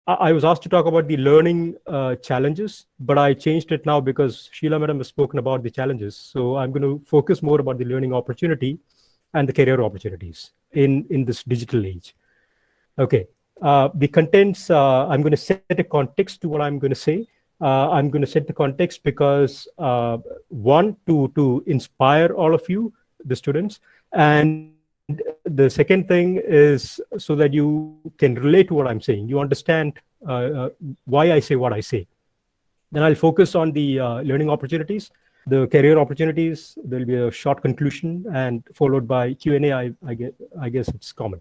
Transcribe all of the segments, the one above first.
I was asked to talk about the learning challenges, but I changed it now because Sheila Madam has spoken about the challenges. So I'm going to focus more about the learning opportunity and the career opportunities in this digital age. Okay. The contents, I'm going to set a context to what I'm going to say. I'm going to set the context because one, to inspire all of you, the students, and the second thing is so that you can relate to what I'm saying. You understand why I say what I say. Then I'll focus on the learning opportunities, the career opportunities. There'll be a short conclusion and followed by Q&A. I guess it's common.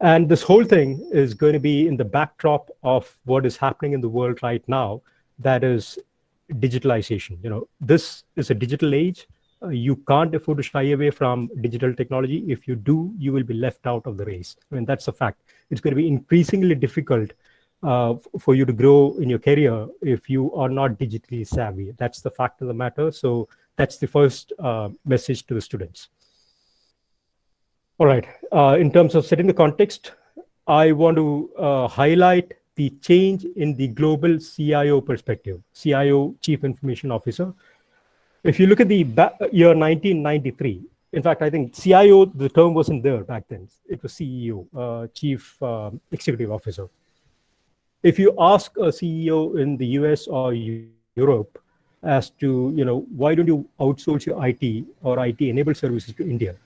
And this whole thing is going to be in the backdrop of what is happening in the world right now, that is digitalization. This is a digital age. You can't afford to shy away from digital technology. If you do, you will be left out of the race. I mean, that's a fact. It's going to be increasingly difficult for you to grow in your career if you are not digitally savvy. That's the fact of the matter. So that's the first message to the students. All right. In terms of setting the context, I want to highlight the change in the global CIO perspective, CIO, Chief Information Officer. If you look at the year 1993, in fact, I think CIO, the term wasn't there back then. It was CEO, Chief Executive Officer. If you ask a CEO in the US or Europe as to, why don't you outsource your IT or IT-enabled services to India?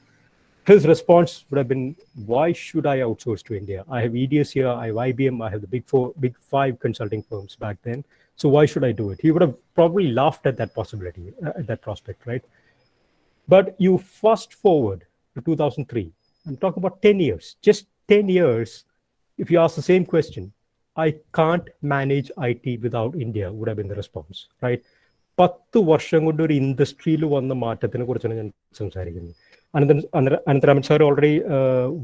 His response would have been, why should I outsource to India? I have EDS here, I have IBM, I have the big five consulting firms back then. So why should I do it? He would have probably laughed at that possibility, at that prospect, right? But you fast forward to 2003, I'm talking about 10 years, just 10 years. If you ask the same question, I can't manage IT without India, would have been the response, right? 10 വർഷം കൊണ്ട് ഒരു ഇൻഡസ്ട്രിയിൽ വന്ന മാറ്റത്തിനെ കുറിച്ചാണ് ഞാൻ സംസാരിക്കുന്നത്. Anantaraman sir already,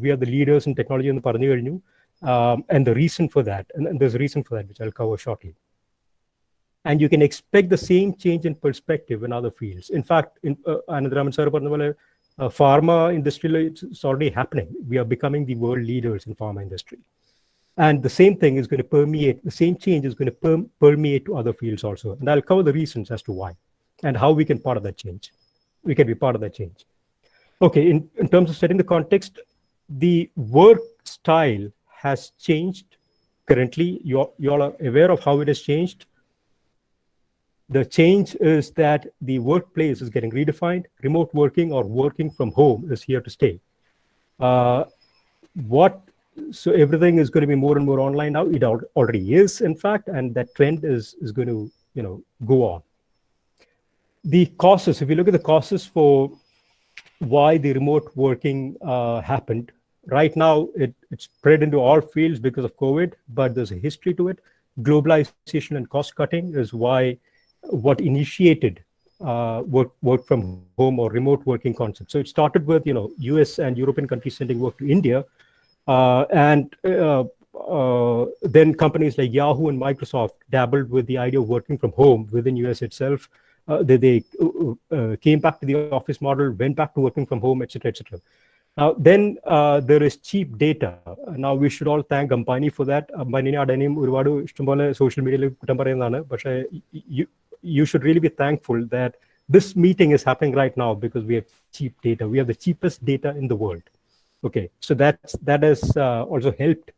we are the leaders in technology എന്ന് പറഞ്ഞു കഴിഞ്ഞു. And the reason for that, and there's a reason for that, which I'll cover shortly. And you can expect the same change in perspective in other fields. In fact, Anantaraman sir പറഞ്ഞ പോലെ pharma industry, it's already happening. We are becoming the world leaders in pharma industry. And the same thing is going to permeate, the same change is going to permeate to other fields also. And I'll cover the reasons as to why and how we can part of that change. We can be part of that change. Okay, in terms of setting the context, the work style has changed currently. You all are aware of how it has changed. The change is that the workplace is getting redefined. Remote working or working from home is here to stay. So everything is going to be more and more online now. It already is, in fact, and that trend is going to, go on. The causes, if you look at the causes for why the remote working happened, right now it's spread into all fields because of COVID, but there's a history to it. Globalization and cost cutting is what initiated work from home or remote working concept. So it started with, US and European countries sending work to India. Then companies like Yahoo and Microsoft dabbled with the idea of working from home within US itself. They came back to the office model, went back to working from home, etc., etc. Now, then there is cheap data. Now, we should all thank Ambani for that. Ambani social media, but you should really be thankful that this meeting is happening right now because we have cheap data. We have the cheapest data in the world. Okay, so that has also helped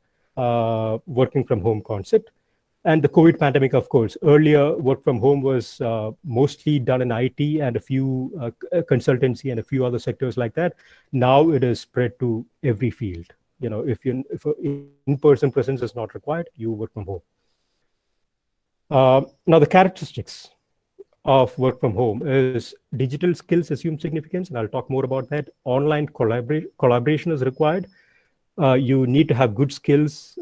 working from home concept. And the COVID pandemic, of course. Earlier, work from home was mostly done in IT and a few consultancy and a few other sectors like that. Now it is spread to every field. If in-person presence is not required, you work from home. Now, the characteristics of work from home is digital skills assume significance, and I'll talk more about that. Online collaboration is required. You need to have good skills.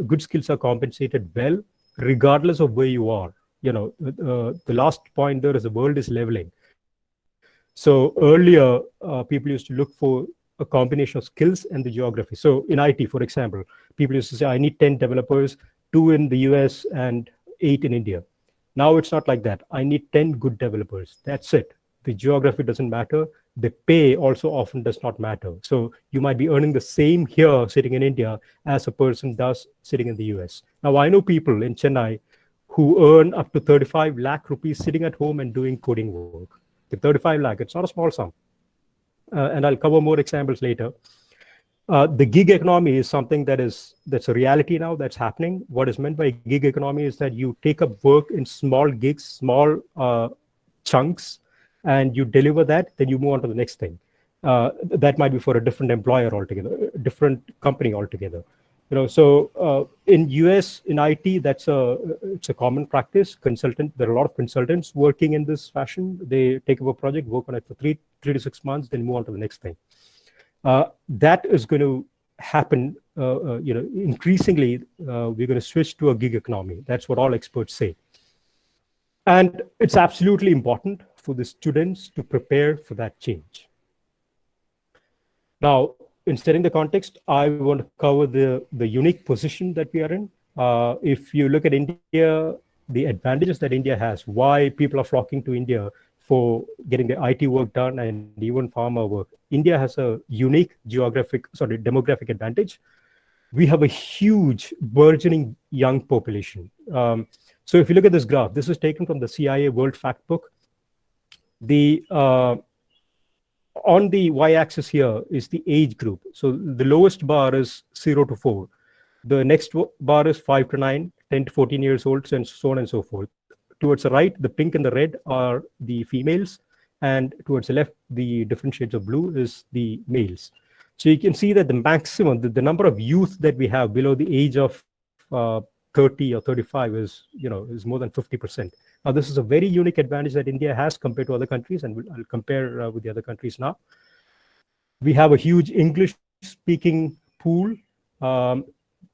Good skills are compensated well, regardless of where you are. The last point there is the world is leveling. So earlier, people used to look for a combination of skills and the geography. So in IT, for example, people used to say, I need 10 developers, 2 in the US and 8 in India. Now it's not like that. I need 10 good developers. That's it. The geography doesn't matter. the pay also often does not matter. So you might be earning the same here sitting in India as a person does sitting in the US. Now, I know people in Chennai who earn up to 35 lakh rupees sitting at home and doing coding work. The 35 lakh, it's not a small sum. And I'll cover more examples later. The gig economy is something that's a reality now, that's happening. What is meant by gig economy is that you take up work in small gigs, small chunks, and you deliver that, then you move on to the next thing. That might be for a different employer altogether, a different company altogether. So in US, in IT, it's a common practice. There are a lot of consultants working in this fashion. They take up a project, work on it for three to 6 months, then move on to the next thing. That is going to happen. Increasingly, we're going to switch to a gig economy. That's what all experts say. And it's absolutely important for the students to prepare for that change. Now, in setting the context, I want to cover the unique position that we are in. If you look at India, the advantages that India has, why people are flocking to India for getting the IT work done and even pharma work. India has a unique demographic advantage. We have a huge burgeoning young population. So if you look at this graph, this is taken from the CIA World Fact Book. On the y-axis here is the age group. So the lowest bar is 0 to 4. The next bar is 5 to 9, 10 to 14 years old, and so on and so forth. Towards the right, the pink and the red are the females, and towards the left, the different shades of blue is the males. So you can see that the maximum, the number of youth that we have below the age of 30 or 35 is more than 50%. Now, this is a very unique advantage that India has compared to other countries, and I'll compare with the other countries now. We have a huge English-speaking pool.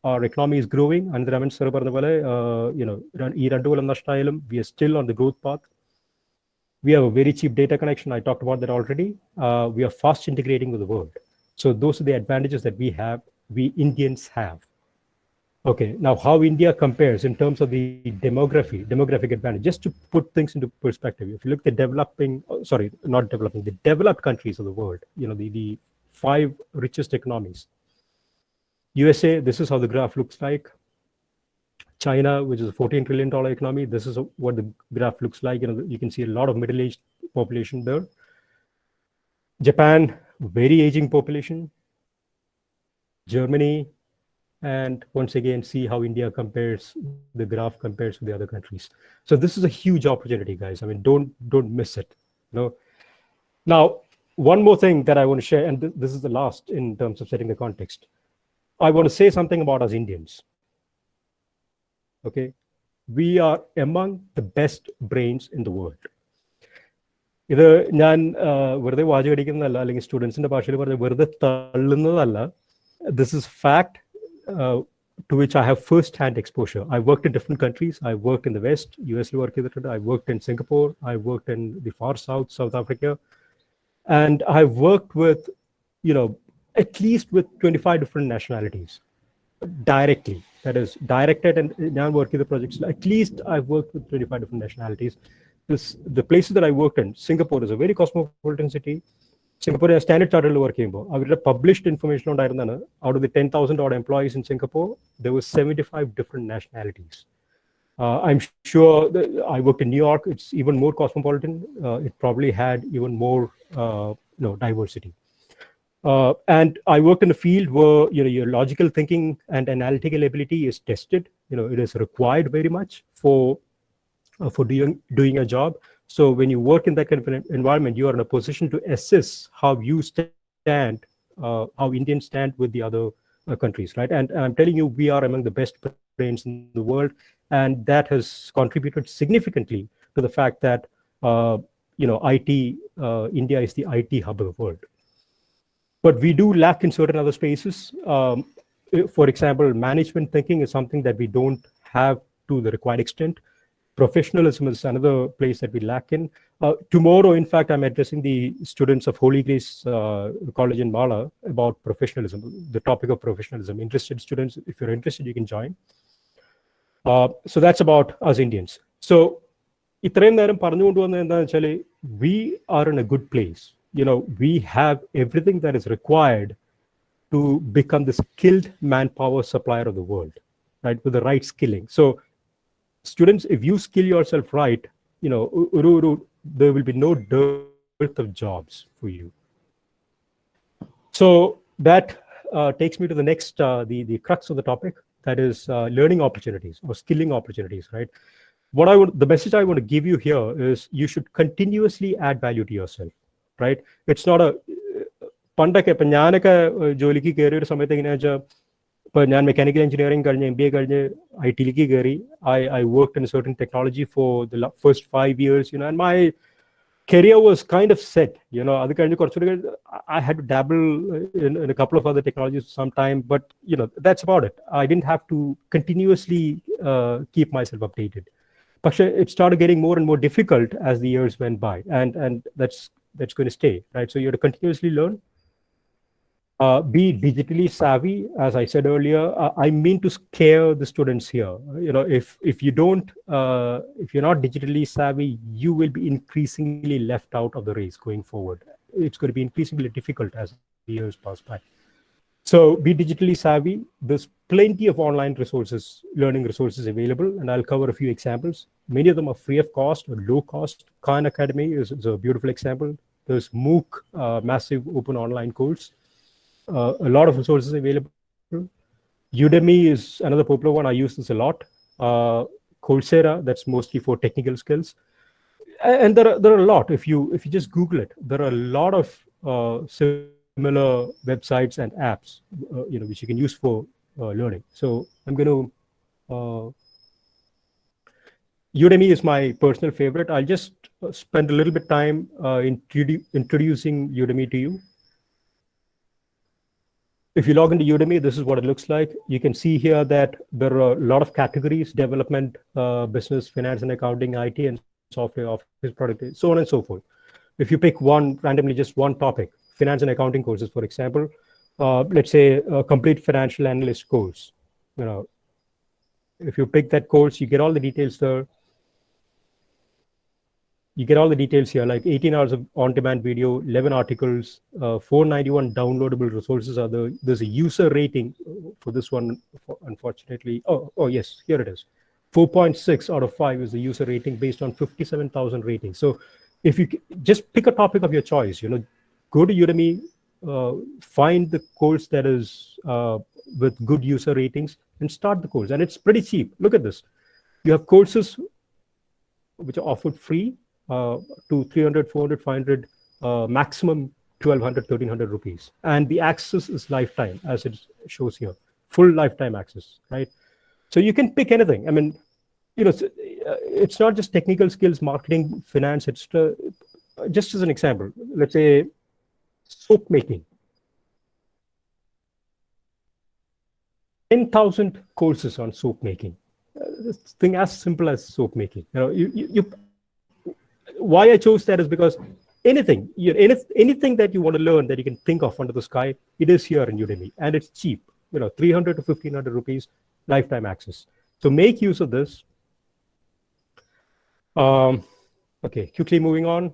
Our economy is growing. We are still on the growth path. We have a very cheap data connection. I talked about that already. We are fast integrating with the world. So those are the advantages that we Indians have. Okay, now how India compares in terms of the demographic advantage, just to put things into perspective. If you look at the developed countries of the world, the 5 richest economies. USA, this is how the graph looks like. China, which is a $14 trillion economy, this is what the graph looks like. You can see a lot of middle-aged population there. Japan, very aging population. Germany, and once again, see how India compares, the graph compares to the other countries. So this is a huge opportunity, guys. I mean, don't miss it. Now, one more thing that I want to share, and this is the last in terms of setting the context. I want to say something about us Indians. Okay, we are among the best brains in the world. This is fact to which I have first-hand exposure. I worked in different countries. I worked in the West, US, I worked in Singapore, I worked in the far South, South Africa, and I worked with, at least with 25 different nationalities directly. That is directed and now working the projects. At least I've worked with 25 different nationalities. The places that I worked in, Singapore is a very cosmopolitan city. Singapore has Standard Chartered working. I would published information on out of the 10,000 odd employees in Singapore, there were 75 different nationalities. I'm sure that I worked in New York. It's even more cosmopolitan. It probably had even more diversity. And I worked in a field where your logical thinking and analytical ability is tested. It is required very much for doing a job. So when you work in that kind of an environment, you are in a position to assess how you stand, how Indians stand with the other countries, right? And I'm telling you, we are among the best brains in the world, and that has contributed significantly to the fact that India is the IT hub of the world. But we do lack in certain other spaces. For example, management thinking is something that we don't have to the required extent. Professionalism is another place that we lack in. Tomorrow, in fact, I'm addressing the students of Holy Grace College in Mala about professionalism, the topic of professionalism. Interested students, if you're interested, you can join. So that's about us Indians. So we are in a good place. we have everything that is required to become the skilled manpower supplier of the world, right? With the right skilling. So students, if you skill yourself right, there will be no dearth of jobs for you. So that takes me to the next, the crux of the topic, that is learning opportunities or skilling opportunities, right? The message I want to give you here is you should continuously add value to yourself, right? It's not a പണ്ടൊക്കെ ഇപ്പം ഞാനൊക്കെ ജോലിക്ക് കയറിയ ഒരു സമയത്ത് എങ്ങനെയാ വെച്ചാൽ ഇപ്പൊ ഞാൻ മെക്കാനിക്കൽ എഞ്ചിനീയറിംഗ് കഴിഞ്ഞ് MBA കഴിഞ്ഞ് IT-ലേക്ക് കയറി. I worked in certain technology for the first 5 years, and my career was kind of set. അത് കഴിഞ്ഞ് കുറച്ചുകൂടി I had to dabble in a couple of other technologies for some time, but that's about it. I didn't have to continuously keep myself updated. But it started getting more and more difficult as the years went by, and that's going to stay, right? So you have to continuously learn. Be digitally savvy, as I said earlier. I mean to scare the students here. If you don't, if you're not digitally savvy, you will be increasingly left out of the race going forward. It's going to be increasingly difficult as the years pass by. So be digitally savvy. There's plenty of online resources, learning resources available, and I'll cover a few examples. Many of them are free of cost or low cost. Khan Academy is a beautiful example. There's MOOC, massive open online course. A lot of resources available. Udemy is another popular one. I use this a lot. Coursera, that's mostly for technical skills. And there are a lot. If you just Google it, there are a lot of similar websites and apps, which you can use for learning. So I'm going to. Udemy is my personal favorite. I'll just spend a little bit time introducing Udemy to you. If you log into Udemy, this is what it looks like. You can see here that there are a lot of categories: development, business, finance and accounting, IT and software, office product, so on and so forth. If you pick randomly just one topic, finance and accounting courses, for example, let's say a complete financial analyst course. If you pick that course, you get all the details there. You get all the details here, like 18 hours of on-demand video, 11 articles, 491 downloadable resources are there. There's a user rating for this one, unfortunately. Oh yes, here it is. 4.6 out of 5 is the user rating based on 57,000 ratings. So if you just pick a topic of your choice, go to Udemy, find the course that is with good user ratings and start the course. And it's pretty cheap. Look at this. You have courses which are offered free, to 300, 400, 500, maximum 1,200, 1,300 rupees. And the access is lifetime, as it shows here. Full lifetime access, right? So you can pick anything. I mean, it's not just technical skills, marketing, finance, etc. Just as an example, let's say soap making. 10,000 courses on soap making. This thing as simple as soap making. Why I chose that is because anything that you want to learn that you can think of under the sky, it is here in Udemy, and it's cheap. 300 to 1,500 rupees, lifetime access. So make use of this. Okay, quickly moving on.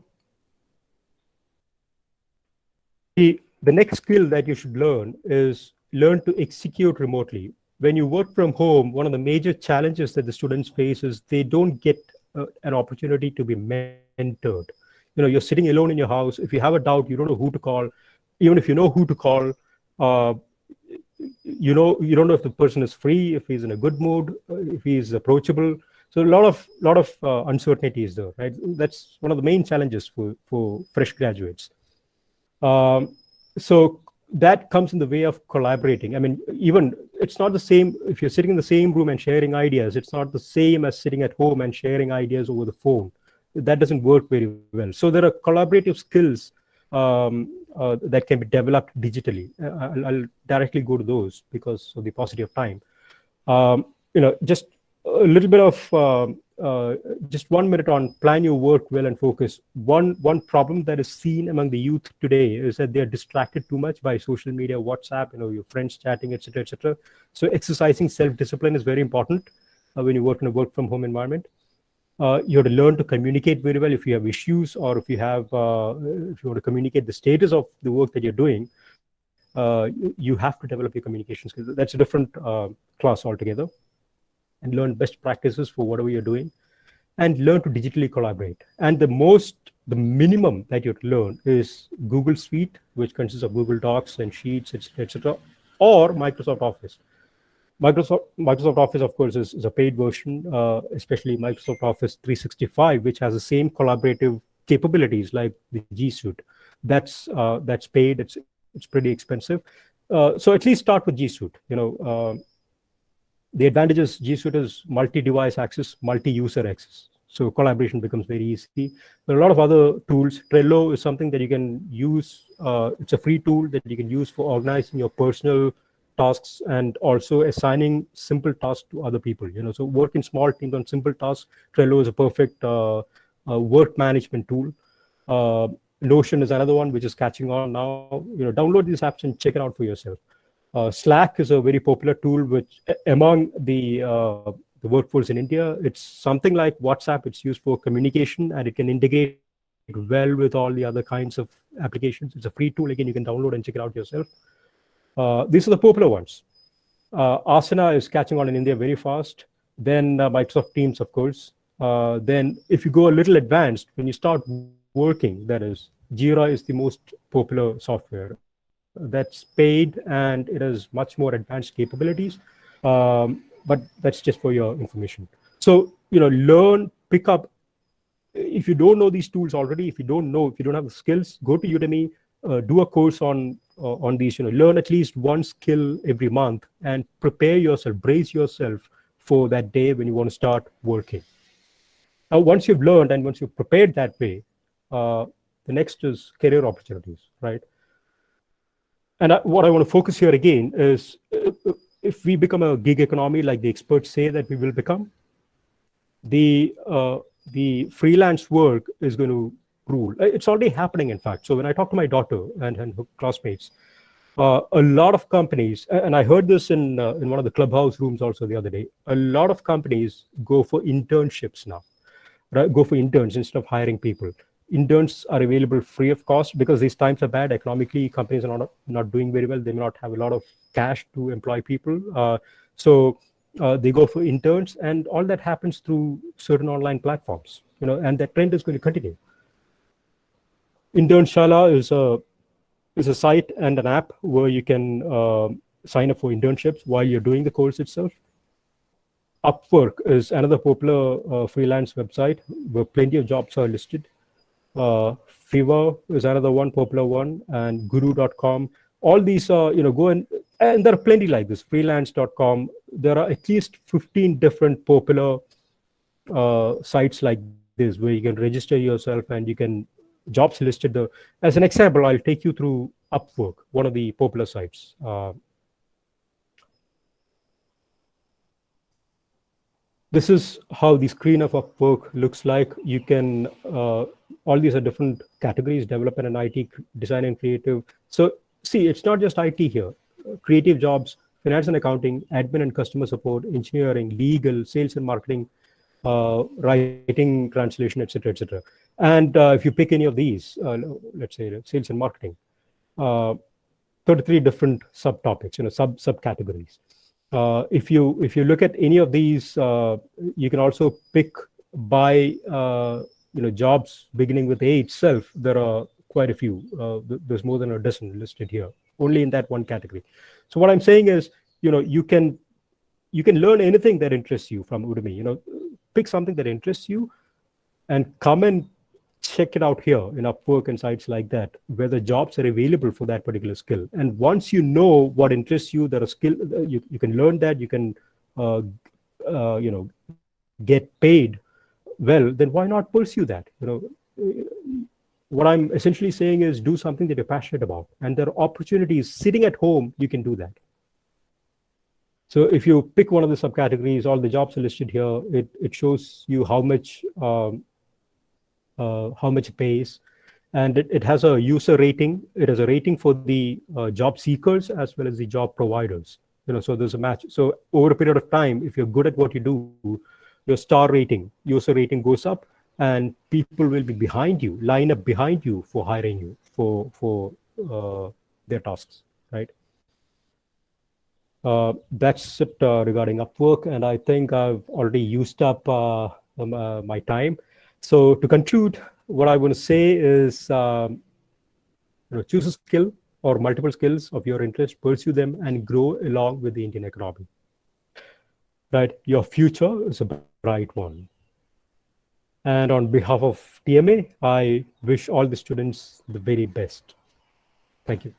The next skill that you should learn is learn to execute remotely. When you work from home, one of the major challenges that the students face is they don't get an opportunity to be mentored. You're sitting alone in your house. If you have a doubt, you don't know who to call. Even if you know who to call, you don't know if the person is free, if he's in a good mood, if he's approachable. So a lot of uncertainty is there, right? That's one of the main challenges for fresh graduates. So that comes in the way of collaborating. I mean, even it's not the same if you're sitting in the same room and sharing ideas. It's not the same as sitting at home and sharing ideas over the phone. That doesn't work very well. So there are collaborative skills that can be developed digitally. I'll directly go to those because of the paucity of time. Just a little bit of just 1 minute on plan your work well and focus. One problem that is seen among the youth today is that they are distracted too much by social media, WhatsApp, your friends chatting, etc., etc. So exercising self-discipline is very important when you work in a work from home environment. You have to learn to communicate very well if you have issues, or if you want to communicate the status of the work that you're doing. You have to develop your communication skills. That's a different class altogether. And learn best practices for whatever you're doing, and learn to digitally collaborate. And the minimum that you have to learn is Google Suite, which consists of Google Docs and Sheets, etc., or Microsoft Office. Microsoft Office, of course, is a paid version, especially Microsoft Office 365, which has the same collaborative capabilities like the G Suite. That's paid. It's pretty expensive. So at least start with G Suite. The advantages G Suite is multi-device access, multi-user access. So collaboration becomes very easy. There are a lot of other tools. Trello is something that you can use. It's a free tool that you can use for organizing your personal tasks and also assigning simple tasks to other people. So work in small teams on simple tasks. Trello is a perfect work management tool. Notion is another one which is catching on now. Download these apps and check it out for yourself. Slack is a very popular tool which among the workforce in India. It's something like WhatsApp. It's used for communication, and it can integrate well with all the other kinds of applications. It's a free tool. Again, you can download and check it out yourself. These are the popular ones. Asana is catching on in India very fast. Then Microsoft Teams, of course. Then if you go a little advanced, when you start working, that is, Jira is the most popular software. That's paid, and it has much more advanced capabilities. But that's just for your information. So, learn, pick up. If you don't know these tools already, if you don't have the skills, go to Udemy, do a course on these. Learn at least one skill every month, and prepare yourself, brace yourself for that day when you want to start working. Now, once you've learned and once you've prepared that way, the next is career opportunities, right? And what I want to focus here again is, if we become a gig economy like the experts say that we will become, the freelance work is going to rule. It's already happening, in fact. So when I talk to my daughter and her classmates, a lot of companies, and I heard this in one of the clubhouse rooms also the other day, a lot of companies go for internships now, right? Go for interns instead of hiring people. Interns are available free of cost because these times are bad. Economically, companies are not doing very well. They may not have a lot of cash to employ people. So they go for interns, and all that happens through certain online platforms, and that trend is going to continue. Internshala is a site and an app where you can sign up for internships while you're doing the course itself. Upwork is another popular freelance website where plenty of jobs are listed. Fiverr is another one, popular one, and guru.com. All these are, go and there are plenty like this, freelance.com. There are at least 15 different popular sites like this where you can register yourself and you can jobs listed. As an example, I'll take you through Upwork, one of the popular sites. This is how the screen of Upwork looks like. You can, all these are different categories: development and IT, design and creative. So see, it's not just IT here. Creative jobs, finance and accounting, admin and customer support, engineering, legal, sales and marketing, writing, translation, etc., etc. And if you pick any of these, let's say sales and marketing, 33 different subtopics, subcategories. If you look at any of these, you can also pick by jobs beginning with A itself. There are quite a few. There's more than a dozen listed here, only in that one category. So what I'm saying is, you can learn anything that interests you from Udemy. Pick something that interests you, and come and check it out here in Upwork and sites like that, where the jobs are available for that particular skill. And once you know what interests you, there are skill, you can learn that, you can get paid well, then why not pursue that? What I'm essentially saying is, do something that you're passionate about, and there are opportunities sitting at home. You can do that. So if you pick one of the subcategories, all the jobs are listed here. It shows you how much it pays, and it has a user rating. It has a rating for the job seekers as well as the job providers. So there's a match. So over a period of time, if you're good at what you do, your star rating, user rating goes up, and people will be behind you, line up behind you for hiring you for their tasks, right? That's it regarding Upwork, and I think I've already used up my time. So to conclude, what I want to say is, choose a skill or multiple skills of your interest, pursue them, and grow along with the Indian economy. Right, your future is a bright one. And on behalf of TMA, I wish all the students the very best. Thank you.